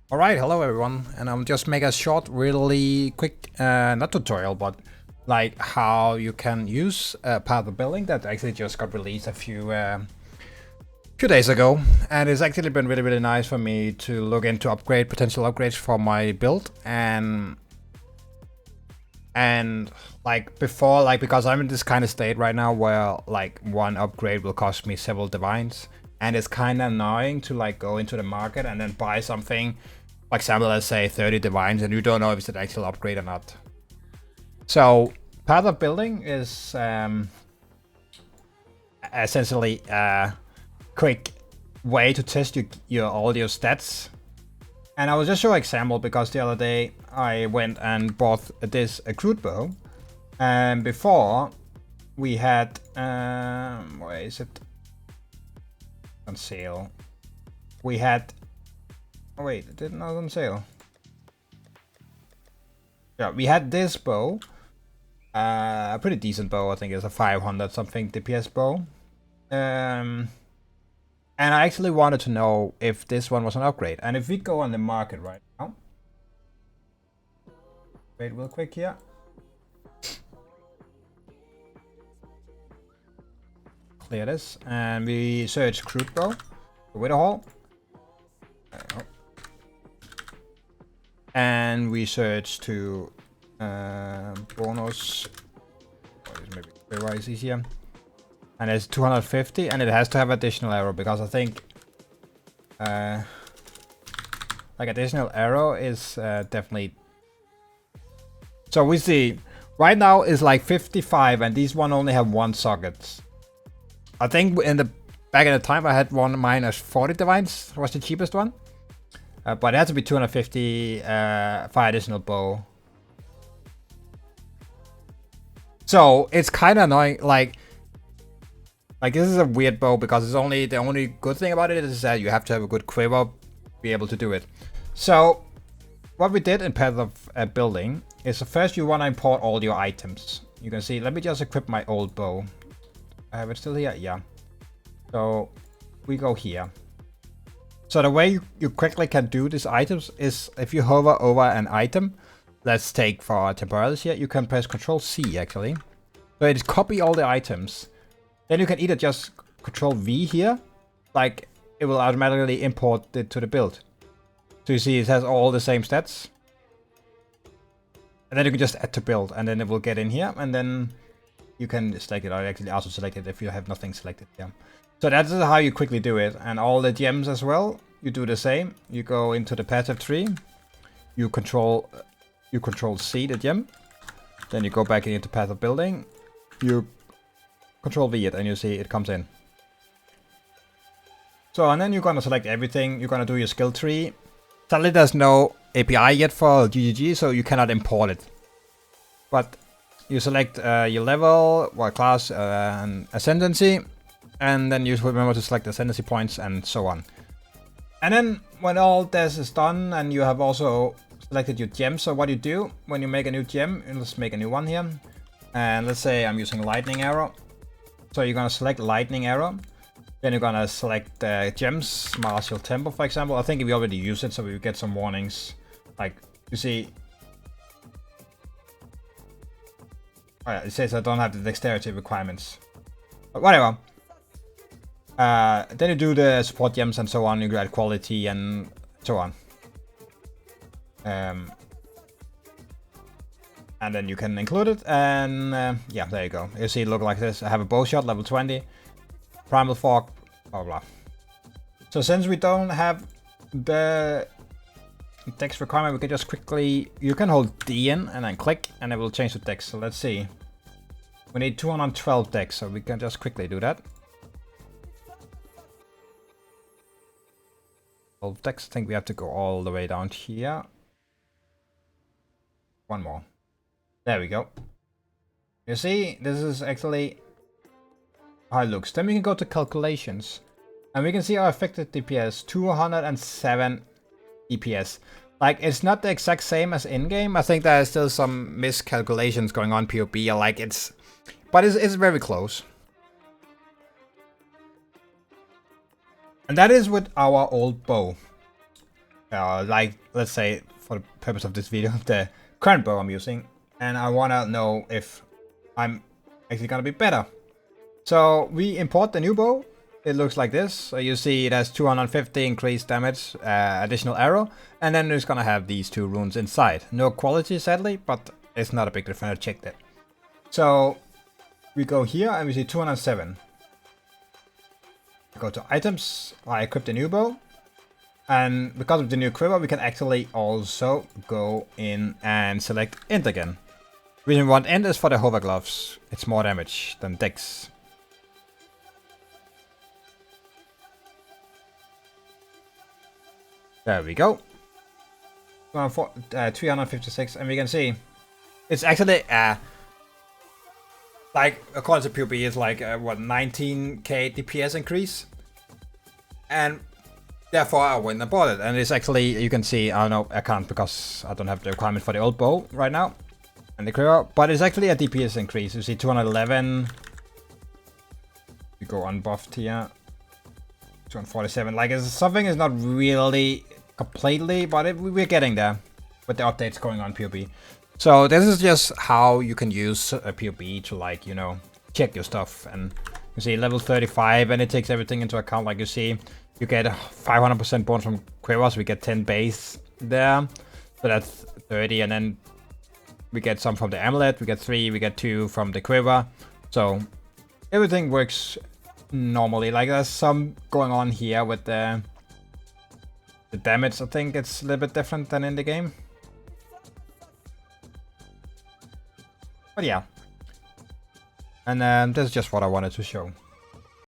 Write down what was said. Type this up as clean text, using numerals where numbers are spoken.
Alright, hello everyone, and I'll just make a short, really quick, not tutorial, but like how you can use Path of Building that actually just got released a few days ago, and it's actually been really nice for me to look into potential upgrades for my build, and like before, like because I'm in this kind of state right now where like one upgrade will cost me several divines, and it's kind of annoying to like go into the market and then buy something. For example, let's say 30 divines, and you don't know if it's an actual upgrade or not. So, Path of Building is essentially a quick way to test all your stats. And I will just show an example because the other day I went and bought this crude bow. And before we had, where is it? On sale. We had. Oh wait, it didn't not on sale. Yeah, we had this bow. A pretty decent bow, I think it's a 500 something DPS bow. And I actually wanted to know if this one was an upgrade. And if we go on the market right now. Wait real quick here. Clear this. And we search crude bow. With a hole. There we go. And we search to bonus. Maybe clear easier. And it's 250, and it has to have additional arrow because I think like additional arrow is definitely. So we see right now is like 55, and these one only have one socket. I think in the back in the time I had one minus 40 divines was the cheapest one. But it had to be 250 for additional bow. So it's kind of annoying. Like this is a weird bow because it's only the only good thing about it is that you have to have a good quiver to be able to do it. So what we did in Path of Building is first you want to import all your items. You can see. Let me just equip my old bow. I have it still here. Yeah. So we go here. So the way you quickly can do these items is if you hover over an item, let's take for temporals here, you can press Ctrl C actually. So it copy all the items. Then you can either just Ctrl V here, like it will automatically import it to the build. So you see it has all the same stats. And then you can just add to build, and then it will get in here, and then you can select it. I actually also select it if you have nothing selected here. So that's how you quickly do it, and all the gems as well. You do the same. You go into the passive tree. You control C the gem. Then you go back into Path of Building. You Control V it, and you see it comes in. So and then you're gonna select everything. You're gonna do your skill tree. Sadly, there's no API yet for GGG, so you cannot import it. But you select your level, what class, and ascendancy. And then you remember to select ascendancy points and so on. And then when all this is done and you have also selected your gem, so what you do when you make a new gem, let's make a new one here. And let's say I'm using lightning arrow. So you're gonna select lightning arrow. Then you're gonna select gems, martial tempo for example. I think we already use it, so we get some warnings. Like you see. Oh yeah, it says I don't have the dexterity requirements. But whatever. Then you do the support gems and so on, you add quality and so on. And then you can include it, and yeah, there you go. You see it look like this. I have a bow shot, level 20. Primal fork, blah blah. So since we don't have the dex requirement, we can just quickly, you can hold D in and then click, and it will change the dex. So let's see. We need 212 dex, so we can just quickly do that. Dex, I think we have to go all the way down here. One more. There we go. You see, this is actually how it looks. Then we can go to calculations. And we can see our affected DPS, 207 DPS. Like, it's not the exact same as in-game. I think there are still some miscalculations going on POB. Like, but it's very close. And that is with our old bow. like, let's say, for the purpose of this video, the current bow I'm using, and I want to know if I'm actually going to be better. So we import the new bow. It looks like this. So you see it has 250 increased damage, additional arrow, and then it's going to have these 2 runes inside. No quality, sadly, but it's not a big difference. I checked it. So we go here and we see 207. We go to items. I equip the new bow. And because of the new quiver, we can actually also go in and select Int again. The reason we want Int is for the hover gloves. It's more damage than Dex. There we go. 356, and we can see it's actually like according to PvP, it's like what, 19k DPS increase, and therefore I went and bought it. And it's actually, you can see, I don't know, I can't because I don't have the requirement for the old bow right now and the quiver, but it's actually a DPS increase. You see 211. You go unbuffed here. 247. Like, something is not really completely, but we're getting there with the updates going on PvP. So this is just how you can use a PvP to, like, you know, check your stuff. And you see level 35, and it takes everything into account. Like you see, you get 500% bonus from quivers. We get 10 base there, so that's 30, and then we get some from the amulet. We get 3, we get 2 from the quiver. So everything works normally. Like, there's some going on here with the damage. I think it's a little bit different than in the game, but yeah. And this is just what I wanted to show.